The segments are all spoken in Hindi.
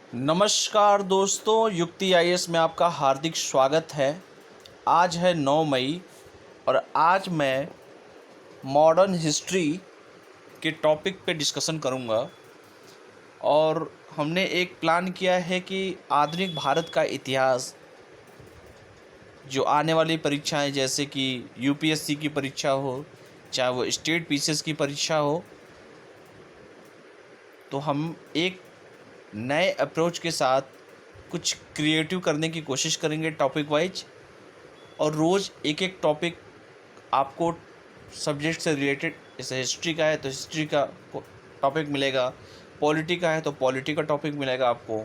नमस्कार दोस्तों, युक्ति आईएएस में आपका हार्दिक स्वागत है। आज है 9 मई और आज मैं मॉडर्न हिस्ट्री के टॉपिक पे डिस्कशन करूँगा। और हमने एक प्लान किया है कि आधुनिक भारत का इतिहास, जो आने वाली परीक्षाएं जैसे कि यूपीएससी की परीक्षा हो, चाहे वो स्टेट पीसीएस की परीक्षा हो, तो हम एक नए अप्रोच के साथ कुछ क्रिएटिव करने की कोशिश करेंगे टॉपिक वाइज। और रोज़ एक एक टॉपिक आपको सब्जेक्ट से रिलेटेड, जैसे हिस्ट्री का है तो हिस्ट्री का टॉपिक मिलेगा, पॉलिटी का है तो पॉलिटी का टॉपिक मिलेगा आपको।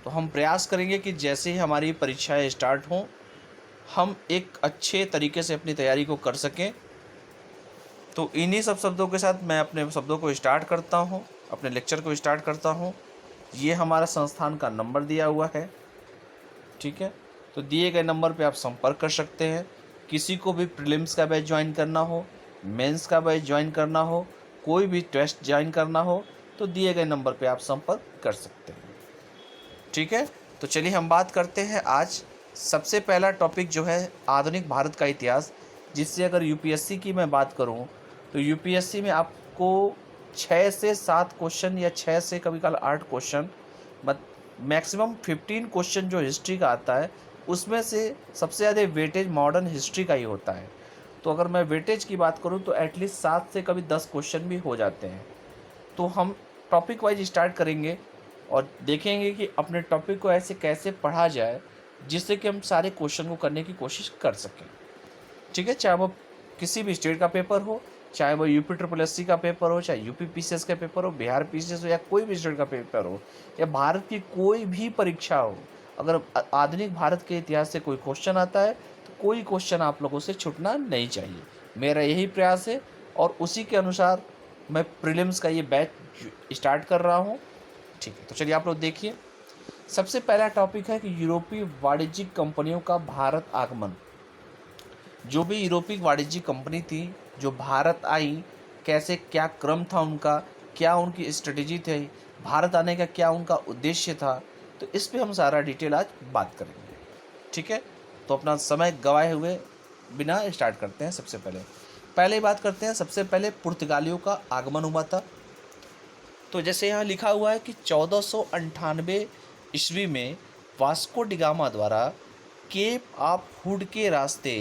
तो हम प्रयास करेंगे कि जैसे ही हमारी परीक्षाएं स्टार्ट हों, हम एक अच्छे तरीके से अपनी तैयारी को कर सकें। तो इन्हीं सब शब्दों के साथ मैं अपने शब्दों को स्टार्ट करता हूं, अपने लेक्चर को स्टार्ट करता हूं। ये हमारा संस्थान का नंबर दिया हुआ है, ठीक है। तो दिए गए नंबर पे आप संपर्क कर सकते हैं। किसी को भी प्रीलिम्स का बैच ज्वाइन करना हो, मेंस का बैच ज्वाइन करना हो, कोई भी टेस्ट ज्वाइन करना हो, तो दिए गए नंबर पे आप संपर्क कर सकते हैं, ठीक है। तो चलिए हम बात करते हैं। आज सबसे पहला टॉपिक जो है आधुनिक भारत का इतिहास, जिससे अगर यूपीएससी की मैं बात करूं तो यूपीएससी में आपको 6 से 7 क्वेश्चन या 6 से कभी कभी 8 क्वेश्चन, मैक्सिमम 15 क्वेश्चन जो हिस्ट्री का आता है, उसमें से सबसे ज़्यादा वेटेज मॉडर्न हिस्ट्री का ही होता है। तो अगर मैं वेटेज की बात करूं तो एटलीस्ट 7 से कभी 10 क्वेश्चन भी हो जाते हैं। तो हम टॉपिक वाइज स्टार्ट करेंगे और देखेंगे कि अपने टॉपिक को ऐसे कैसे पढ़ा जाए जिससे कि हम सारे क्वेश्चन को करने की कोशिश कर सकें, ठीक है। चाहे वो किसी भी स्टेट का पेपर हो, चाहे वो यूपी ट्रिपल एस सी का पेपर हो, चाहे यूपी पीसीएस का पेपर हो, बिहार पीसीएस हो, या कोई भी स्टेट का पेपर हो, या भारत की कोई भी परीक्षा हो, अगर आधुनिक भारत के इतिहास से कोई क्वेश्चन आता है तो कोई क्वेश्चन आप लोगों से छूटना नहीं चाहिए। मेरा यही प्रयास है और उसी के अनुसार मैं प्रीलिम्स का ये बैच स्टार्ट कर रहा हूँ, ठीक है। तो चलिए आप लोग देखिए, सबसे पहला टॉपिक है कि यूरोपीय वाणिज्यिक कंपनियों का भारत आगमन। जो भी यूरोपीय वाणिज्यिक कंपनी थी जो भारत आई, कैसे क्या क्रम था उनका, क्या उनकी स्ट्रेटेजी थी, भारत आने का क्या उनका उद्देश्य था, तो इस पे हम सारा डिटेल आज बात करेंगे, ठीक है। तो अपना समय गवाए हुए बिना स्टार्ट करते हैं। सबसे पहले बात करते हैं, सबसे पहले पुर्तगालियों का आगमन हुआ था। तो जैसे यहाँ लिखा हुआ है कि 1498 ईस्वी में वास्को डिगामा द्वारा केप ऑफ हुड के रास्ते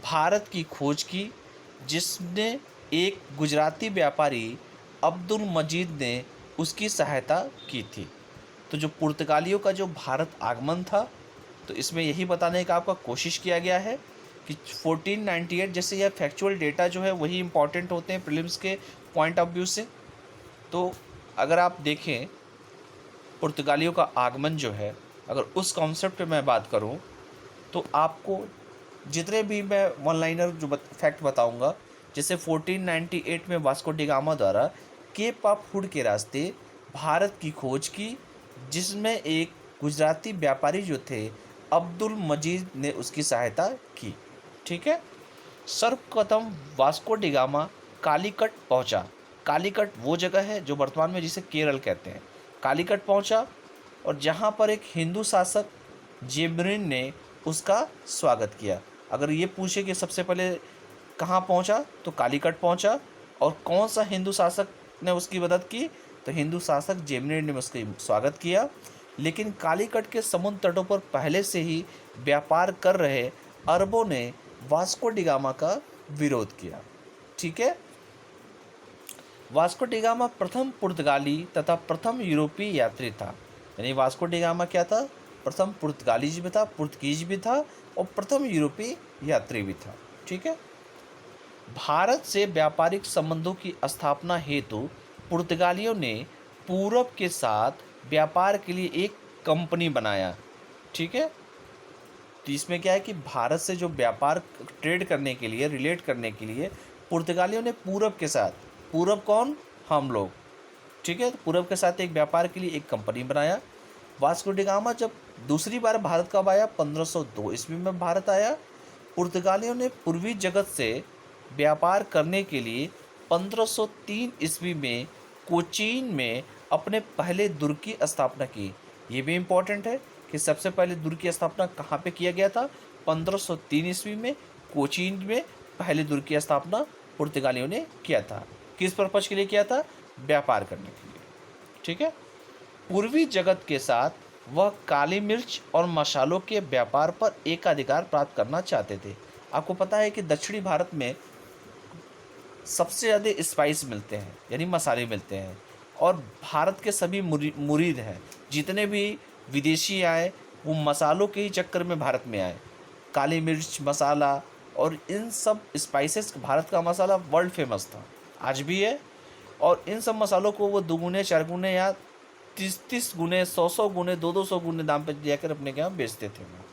भारत की खोज की, जिसने एक गुजराती व्यापारी अब्दुल मजीद ने उसकी सहायता की थी। तो जो पुर्तगालियों का जो भारत आगमन था, तो इसमें यही बताने का आपका कोशिश किया गया है कि 1498, जैसे यह फैक्चुअल डेटा जो है वही इम्पॉर्टेंट होते हैं प्रीलिम्स के पॉइंट ऑफ व्यू से। तो अगर आप देखें पुर्तगालियों का आगमन जो है, अगर उस कॉन्सेप्ट पे मैं बात करूं तो आपको जितने भी मैं वन लाइनर जो फैक्ट बताऊंगा, जैसे 1498 में वास्को डिगामा द्वारा केप ऑफ हुड के रास्ते भारत की खोज की, जिसमें एक गुजराती व्यापारी जो थे अब्दुल मजीद ने उसकी सहायता की, ठीक है। सर्वप्रथम वास्को डिगामा कालीकट पहुंचा। कालीकट वो जगह है जो वर्तमान में जिसे केरल कहते हैं। कालीकट पहुंचा और जहां पर एक हिंदू शासक जेबरिन ने उसका स्वागत किया। अगर ये पूछे कि सबसे पहले कहाँ पहुंचा, तो कालीकट पहुंचा। और कौन सा हिंदू शासक ने उसकी मदद की, तो हिंदू शासक जेबरिन ने उसका स्वागत किया। लेकिन कालीकट के समुद्र तटों पर पहले से ही व्यापार कर रहे अरबों ने वास्को डिगामा का विरोध किया, ठीक है। वास्को डिगामा प्रथम पुर्तगाली तथा प्रथम यूरोपीय यात्री था। यानी वास्को डिगामा क्या था, प्रथम पुर्तगालीज भी था, पुर्तगीज भी था और प्रथम यूरोपीय यात्री भी था, ठीक है। भारत से व्यापारिक संबंधों की स्थापना हेतु पुर्तगालियों ने पूरब के साथ व्यापार के लिए एक कंपनी बनाया, ठीक है। तो इसमें क्या है कि भारत से जो व्यापार ट्रेड करने के लिए, रिलेट करने के लिए पुर्तगालियों ने पूरब के साथ, पूरब कौन, हम लोग, ठीक है, तो पूरब के साथ एक व्यापार के लिए एक कंपनी बनाया। वास्को डिगामा जब दूसरी बार भारत कब आया, 1502 ईस्वी में भारत आया। पुर्तगालियों ने पूर्वी जगत से व्यापार करने के लिए 1503 ईस्वी में कोचीन में अपने पहले दुर्ग की स्थापना की। ये भी इम्पोर्टेंट है कि सबसे पहले दुर्ग की स्थापना कहाँ पे किया गया था? 1503 ईस्वी में कोचीन में पहले दुर्ग की स्थापना पुर्तगालियों ने किया था। किस पर्पज के लिए किया था? व्यापार करने के लिए। ठीक है। पूर्वी जगत के साथ वह काली मिर्च और मसालों के व्यापार पर एकाधिकार प्राप्त करना चाहते थे। आपको पता है कि दक्षिणी भारत में सबसे ज़्यादा स्पाइस मिलते हैं, यानी मसाले मिलते हैं, और भारत के सभी मुरीद हैं, जितने भी विदेशी आए वो मसालों के ही चक्कर में भारत में आए। काली मिर्च मसाला और इन सब स्पाइसेस, भारत का मसाला वर्ल्ड फेमस था, आज भी है। और इन सब मसालों को वो दुगुने, चारगुने या 30 गुने, 100 गुने, 200 गुने दाम पर जाकर अपने के यहाँ बेचते थे वो।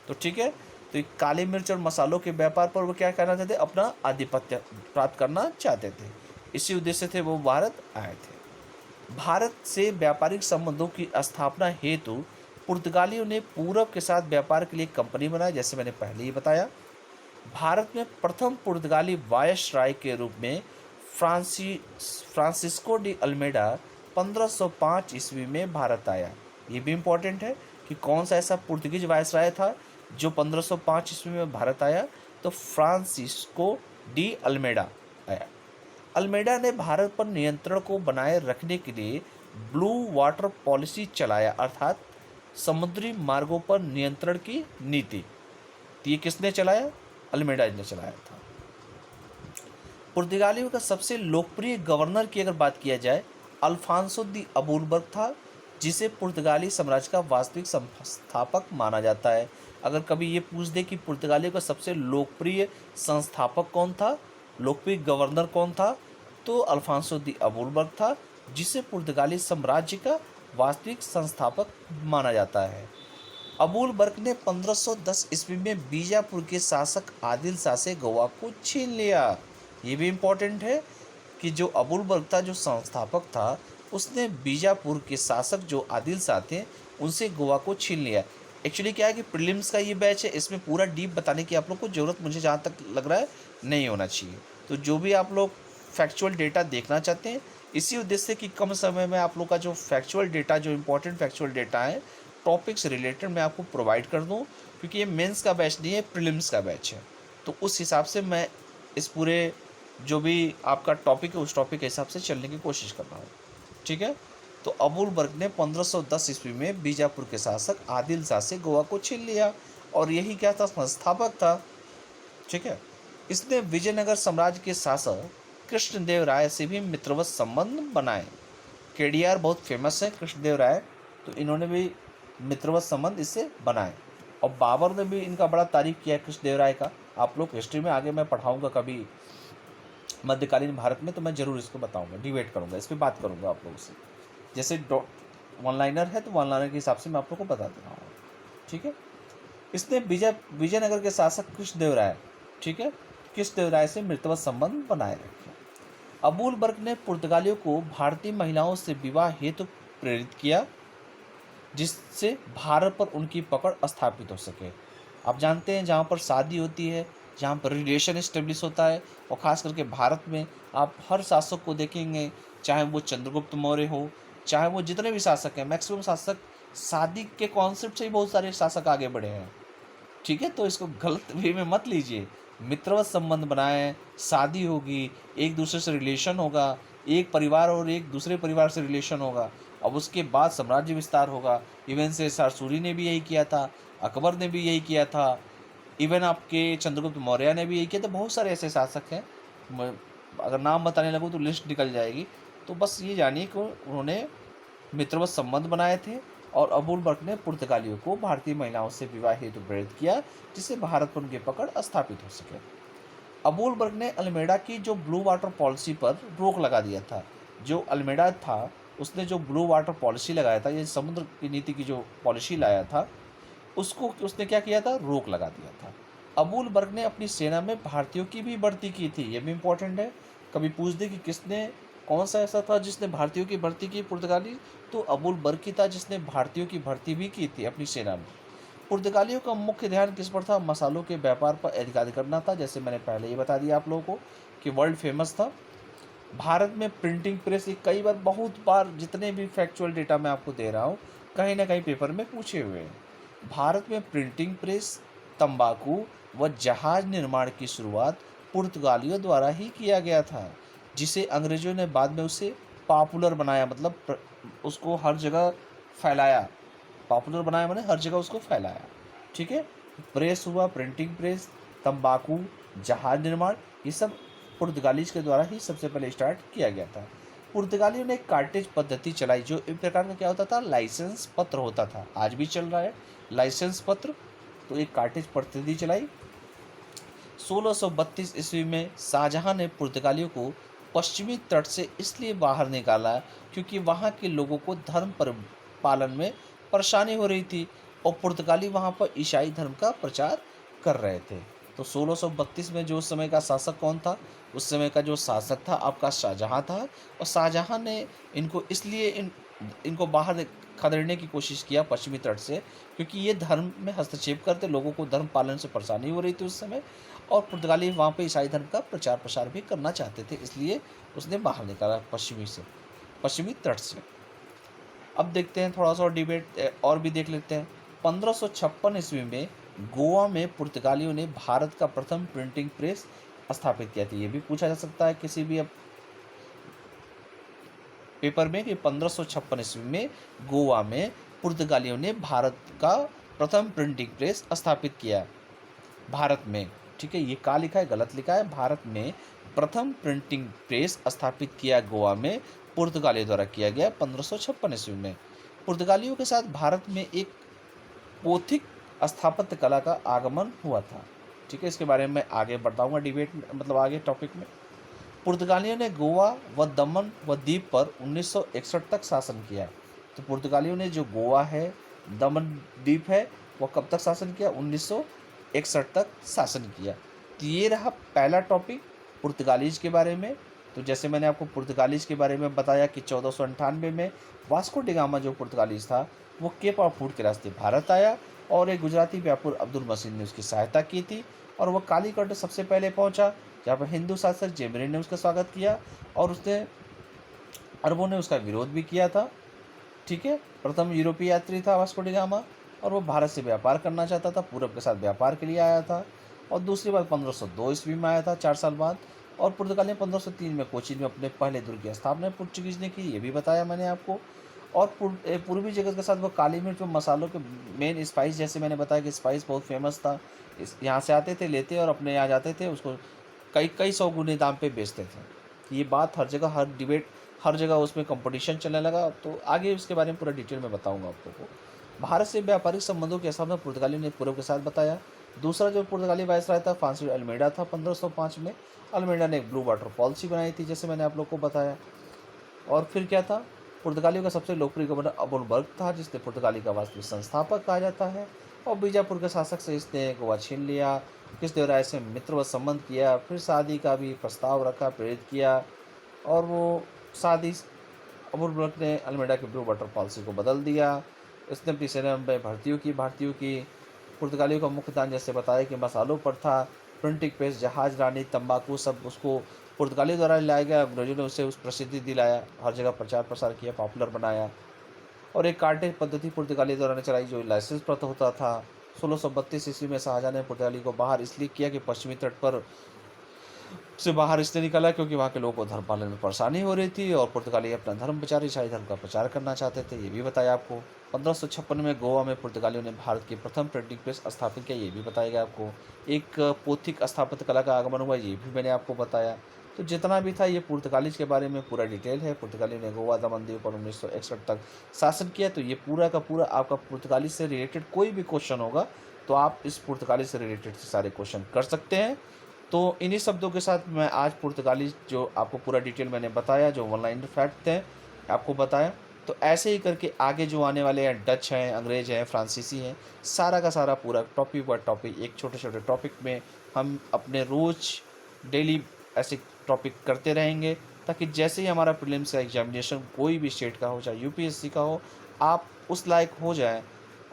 तो ठीक है। तो ये काली मिर्च और मसालों के व्यापार पर वो क्या करना चाहते? अपना आधिपत्य प्राप्त करना चाहते थे। इसी उद्देश्य से वो भारत आए थे। भारत से व्यापारिक संबंधों की स्थापना हेतु पुर्तगालियों ने पूरब के साथ व्यापार के लिए कंपनी बनाई, जैसे मैंने पहले ही बताया। भारत में प्रथम पुर्तगाली वायसराय के रूप में फ्रांसिस्को डी अल्मेडा 1505 ईस्वी में भारत आया। ये भी इम्पोर्टेंट है कि कौन सा ऐसा पुर्तगीज वायसराय था जो 1505 ईस्वी में भारत आया? तो फ्रांसिस्को डी अल्मेडा आया। अल्मेडा ने भारत पर नियंत्रण को बनाए रखने के लिए ब्लू वाटर पॉलिसी चलाया, अर्थात समुद्री मार्गों पर नियंत्रण की नीति। तो ये किसने चलाया? अल्मेडा ने चलाया था। पुर्तगालियों का सबसे लोकप्रिय गवर्नर की अगर बात किया जाए, अल्फांसो दी अबूलबर्ग था, जिसे पुर्तगाली साम्राज्य का वास्तविक संस्थापक माना जाता है। अगर कभी ये पूछ दे कि पुर्तगालियों का सबसे लोकप्रिय संस्थापक कौन था, लोकप्रिय गवर्नर कौन था, तो अल्फांसो दी अबूलबर्ग था, जिसे पुर्तगाली साम्राज्य का वास्तविक संस्थापक माना जाता है। अबूलबर्ग ने 1510 ईस्वी में बीजापुर के शासक आदिल शाह से गोवा को छीन लिया। ये भी इम्पोर्टेंट है कि जो अबूलबर्ग था, जो संस्थापक था, उसने बीजापुर के शासक जो आदिल शाह थे उनसे गोवा को छीन लिया। एक्चुअली क्या है कि प्रीलिम्स का ये बैच है, इसमें पूरा डीप बताने की आप लोग को ज़रूरत, मुझे जहाँ तक लग रहा है, नहीं होना चाहिए। तो जो भी आप लोग फैक्चुअल डेटा देखना चाहते हैं, इसी उद्देश्य से कि कम समय में आप लोग का जो फैक्चुअल डेटा, जो इम्पोर्टेंट फैक्चुअल डेटा है टॉपिक से रिलेटेड, मैं आपको प्रोवाइड कर दूँ, क्योंकि ये मेंस का बैच नहीं है, प्रीलिम्स का बैच है। तो उस हिसाब से मैं इस पूरे जो भी आपका टॉपिक है उस टॉपिक के हिसाब से चलने की कोशिश कर रहा हूँ। ठीक है। तो अबूलबर्ग ने 1510 ईस्वी में बीजापुर के शासक आदिल शाह से गोवा को छीन लिया, और यही क्या था? संस्थापक था। ठीक है। इसने विजयनगर साम्राज्य के शासक कृष्णदेव राय से भी मित्रवत संबंध बनाए। केडीआर बहुत फेमस है कृष्णदेव राय, तो इन्होंने भी मित्रवत संबंध इससे बनाए। और बाबर ने भी इनका बड़ा तारीफ किया है कृष्णदेव राय का। आप लोग हिस्ट्री में आगे मैं पढ़ाऊँगा कभी मध्यकालीन भारत में, तो मैं ज़रूर इसको बताऊंगा, डिबेट करूंगा, इस पर बात करूंगा आप लोगों से। जैसे वन लाइनर है तो वन लाइनर के हिसाब से मैं आप लोग को बता दे रहा हूँ। ठीक है। इसने विजयनगर के शासक कृष्णदेव राय, ठीक है, कृष्णदेव राय से मित्रवत संबंध बनाए रखे। अबूलबर्ग ने पुर्तगालियों को भारतीय महिलाओं से विवाह हेतु प्रेरित किया, जिससे भारत पर उनकी पकड़ स्थापित हो सके। आप जानते हैं जहाँ पर शादी होती है, जहाँ पर रिलेशन इस्टेब्लिश होता है, और ख़ास करके भारत में आप हर शासक को देखेंगे, चाहे वो चंद्रगुप्त मौर्य हो, चाहे वो जितने भी शासक हैं, मैक्सिमम शासक शादी के कॉन्सेप्ट से ही बहुत सारे शासक आगे बढ़े हैं। ठीक है। तो इसको गलत वे में मत लीजिए। मित्रवत संबंध बनाए, शादी होगी, एक दूसरे से रिलेशन होगा, एक परिवार और एक दूसरे परिवार से रिलेशन होगा, अब उसके बाद साम्राज्य विस्तार होगा। इवन से सरसूरी ने भी यही किया था, अकबर ने भी यही किया था, इवन आपके चंद्रगुप्त मौर्य ने भी यही किया था। बहुत सारे ऐसे शासक हैं, अगर नाम बताने लगूँ तो लिस्ट निकल जाएगी। तो बस ये जानिए कि उन्होंने मित्रवत संबंध बनाए थे, और अबूलबर्ग ने पुर्तगालियों को भारतीय महिलाओं से विवाह हेतु प्रेरित किया, जिससे भारत पर उनकी पकड़ स्थापित हो सके। अबूलबर्ग ने अल्मेडा की जो ब्लू वाटर पॉलिसी पर रोक लगा दिया था। जो अल्मेडा था उसने जो ब्लू वाटर पॉलिसी लगाया था, ये समुद्र की नीति की जो पॉलिसी लाया था, उसको उसने क्या किया था? रोक लगा दिया था। अबूलबर्ग ने अपनी सेना में भारतीयों की भी भर्ती की थी। ये भी इम्पोर्टेंट है, कभी पूछ दे कि किसने, कौन सा ऐसा था जिसने भारतीयों की भर्ती की पुर्तगाली, तो अबूलबर्ग ही था जिसने भारतीयों की भर्ती भी की थी अपनी सेना में। पुर्तगालियों का मुख्य ध्यान किस पर था? मसालों के व्यापार पर अधिकार करना था, जैसे मैंने पहले ही बता दिया आप लोगों को कि वर्ल्ड फेमस था। भारत में प्रिंटिंग प्रेस, ये कई बार, बहुत बार, जितने भी फैक्चुअल डेटा मैं आपको दे रहा हूँ कहीं ना कहीं पेपर में पूछे हुए हैं। भारत में प्रिंटिंग प्रेस, तंबाकू व जहाज निर्माण की शुरुआत पुर्तगालियों द्वारा ही किया गया था, जिसे अंग्रेजों ने बाद में उसे पॉपुलर बनाया, मतलब उसको हर जगह फैलाया। पॉपुलर बनाया मैंने हर जगह उसको फैलाया। ठीक है, प्रेस हुआ, प्रिंटिंग प्रेस, तंबाकू, जहाज निर्माण, ये सब पुर्तगालीज के द्वारा ही सबसे पहले स्टार्ट किया गया था। पुर्तगालियों ने कार्टेज पद्धति चलाई, जो एक प्रकार का क्या होता था, लाइसेंस पत्र होता था, आज भी चल रहा है लाइसेंस पत्र। तो एक कार्टेज पद्धति चलाई। 1632 ईस्वी में शाहजहां ने पुर्तगालियों को पश्चिमी तट से इसलिए बाहर निकाला क्योंकि वहां के लोगों को धर्म पर पालन में परेशानी हो रही थी और पुर्तगाली वहां पर ईसाई धर्म का प्रचार कर रहे थे। तो 1632 में जो उस समय का शासक कौन था, उस समय का जो शासक था आपका शाहजहां था। और शाहजहां ने इनको इसलिए इनको बाहर खदेड़ने की कोशिश किया पश्चिमी तट से, क्योंकि ये धर्म में हस्तक्षेप करते, लोगों को धर्म पालन से परेशानी हो रही थी उस समय, और पुर्तगाली वहाँ पे ईसाई धर्म का प्रचार प्रसार भी करना चाहते थे, इसलिए उसने बाहर निकाला पश्चिमी तट से। अब देखते हैं थोड़ा सा डिबेट और भी देख लेते हैं। 1556 ईस्वी में गोवा में पुर्तगालियों ने भारत का प्रथम प्रिंटिंग प्रेस स्थापित किया था। ये भी पूछा जा सकता है किसी भी अब पेपर में कि 1556 ईस्वी में गोवा में पुर्तगालियों ने भारत का प्रथम प्रिंटिंग प्रेस स्थापित किया भारत में। ठीक है, ये का लिखा है, गलत लिखा है। भारत में प्रथम प्रिंटिंग प्रेस स्थापित किया गोवा में पुर्तगालियों द्वारा किया गया 1556 ईस्वी में। पुर्तगालियों के साथ भारत में एक पोथिक स्थापत्य कला का आगमन हुआ था। ठीक है, इसके बारे में मैं आगे बताऊंगा डिबेट, मतलब आगे टॉपिक में। पुर्तगालियों ने गोवा व दमन व द्वीप पर 1961 तक शासन किया। तो पुर्तगालियों ने जो गोवा है, दमन द्वीप है, वह कब तक शासन किया, 1961 तक शासन किया। तो ये रहा पहला टॉपिक पुर्तगालीज के बारे में। तो जैसे मैंने आपको पुर्तगालीज के बारे में बताया कि 1498 में वास्को डी गामा जो पुर्तगालीज था वो केप ऑफ फूड के रास्ते भारत आया और एक गुजराती व्यापारी अब्दुल मसीह ने उसकी सहायता की थी और वह कालीकट सबसे पहले पहुंचा, जहाँ पर हिंदू शासक जेमरिन ने उसका स्वागत किया और उसने अरबों ने उसका विरोध भी किया था। ठीक है, प्रथम यूरोपीय यात्री था वास्को डी गामा और वो भारत से व्यापार करना चाहता था, पूरब के साथ व्यापार के लिए आया था। और दूसरी बार 1502 ईस्वी में आया था, 4 साल बाद। और पुर्तगाल ने 1503 में कोचीन में अपने पहले दुर्ग की स्थापना पुर्तगीज ने की, ये भी बताया मैंने आपको। और पूर्वी जगत के साथ वो काली मिर्च और मसालों के मेन स्पाइस, जैसे मैंने बताया कि स्पाइस बहुत फेमस था, इस यहाँ से आते थे, लेते और अपने यहाँ जाते थे, उसको कई कई सौ गुने दाम पे बेचते थे। ये बात हर जगह, हर डिबेट, हर जगह उसमें कंपटीशन चलने लगा। तो आगे उसके बारे में पूरा डिटेल में बताऊंगा आप लोगों को। भारत से व्यापारिक संबंधों के स्थापना पुर्तगालियों ने पूर्व के साथ बताया। दूसरा जो पुर्तगाली वायसराय था फ्रांसिस अल्मेडा था। 1505 में अल्मेडा ने एक ब्लू वाटर पॉलिसी बनाई थी, जैसे मैंने आप लोग को बताया। और फिर क्या था, पुर्तगालियों का सबसे लोकप्रिय गवर्नर अबुलबर्ग था, जिसने पुर्तगाली का वास्तविक संस्थापक कहा जाता है। और बीजापुर के शासक से इसने गोवा छीन लिया, कृष्णदेवराय से मित्रवत संबंध किया, फिर शादी का भी प्रस्ताव रखा, प्रेरित किया। और वो शादी, अबुलबर्ग ने अल्मेडा की ब्लू वाटर पॉलिसी को बदल दिया। इसने अपनी सेना में भर्तियों की पुर्तगालियों का मुख्य दान जैसे बताया कि मसालों पर था, प्रिंटिंग प्रेस, जहाज रानी, तंबाकू, सब उसको पुर्तगाली द्वारा लाया गया। अंग्रेजों ने उसे उस प्रसिद्धि दिलाया, हर जगह प्रचार प्रसार किया, पॉपुलर बनाया। और एक कार्टेज पद्धति पुर्तगाली द्वारा चलाई जो लाइसेंस प्राप्त होता था। 1632 ईस्वी में शाहजहां ने पुर्तगाली को बाहर इसलिए किया कि पश्चिमी तट पर से बाहर इसलिए निकाला क्योंकि वहाँ के लोगों को धर्म पालन में परेशानी हो रही थी और पुर्तगाली अपना धर्म प्रचार, ईसाई धर्म का प्रचार करना चाहते थे, ये भी बताया आपको। 1556 में गोवा में पुर्तगालियों ने भारत की प्रथम प्रिंटिंग प्रेस स्थापित किया, ये भी बताया गया आपको। एक पोथिक स्थापत्य कला का आगमन हुआ, ये भी मैंने आपको बताया। तो जितना भी था ये पुर्तगालीज के बारे में पूरा डिटेल है। पुर्तगालियों ने गोवा दमन द्वीप पर 1961 तक शासन किया। तो ये पूरा का पूरा आपका पुर्तगाली से रिलेटेड कोई भी क्वेश्चन होगा तो आप इस पुर्तगाली से रिलेटेड सारे क्वेश्चन कर सकते हैं। तो इन्हीं शब्दों के साथ मैं आज पुर्तगाली जो आपको पूरा डिटेल मैंने बताया, जो ऑनलाइन फैक्ट थे आपको बताया, तो ऐसे ही करके आगे जो आने वाले हैं, डच हैं, अंग्रेज हैं, फ्रांसीसी हैं, सारा का सारा पूरा टॉपिक बाय टॉपिक, एक छोटे छोटे टॉपिक में हम अपने रोज़ डेली ऐसे टॉपिक करते रहेंगे, ताकि जैसे ही हमारा प्रीलिम्स का एग्जामिनेशन कोई भी स्टेट का हो, चाहे यूपीएससी का हो, आप उस लायक हो जाएं,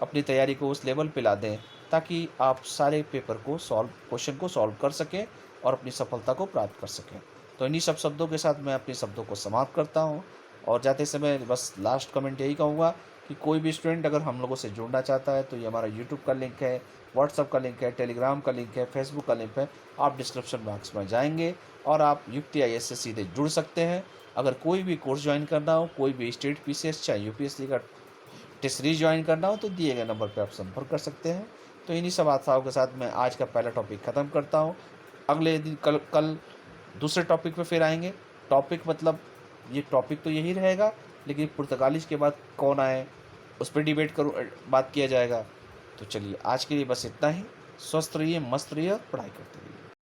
अपनी तैयारी को उस लेवल पे ला दें, ताकि आप सारे पेपर को क्वेश्चन को सॉल्व कर सकें और अपनी सफलता को प्राप्त कर सकें। तो इन्हीं सब शब्दों के साथ मैं अपने शब्दों को समाप्त करता हूँ और जाते समय बस लास्ट कमेंट यही कहूँगा कि कोई भी स्टूडेंट अगर हम लोगों से जुड़ना चाहता है तो ये हमारा यूट्यूब का लिंक है, व्हाट्सअप का लिंक है, टेलीग्राम का लिंक है, फेसबुक का लिंक है। आप डिस्क्रिप्शन बॉक्स में जाएंगे और आप युक्ति आई से सीधे जुड़ सकते हैं। अगर कोई भी कोर्स ज्वाइन करना हो, कोई भी स्टेट पीसीएस चाहे यूपीएससी का टेस्ट सीरीज ज्वाइन करना हो तो दिए गए नंबर पर आप संपर्क कर सकते हैं। तो इन्हीं सब आशाओं के साथ मैं आज का पहला टॉपिक ख़त्म करता हूँ। अगले दिन कल दूसरे टॉपिक पे फिर आएंगे। टॉपिक मतलब ये टॉपिक तो यही रहेगा, लेकिन पुर्तगालीज के बाद कौन आए उस पर डिबेट करूँ, बात किया जाएगा। तो चलिए आज के लिए बस इतना ही। स्वस्थ रहिए, मस्त रहिए और पढ़ाई करते रहिए।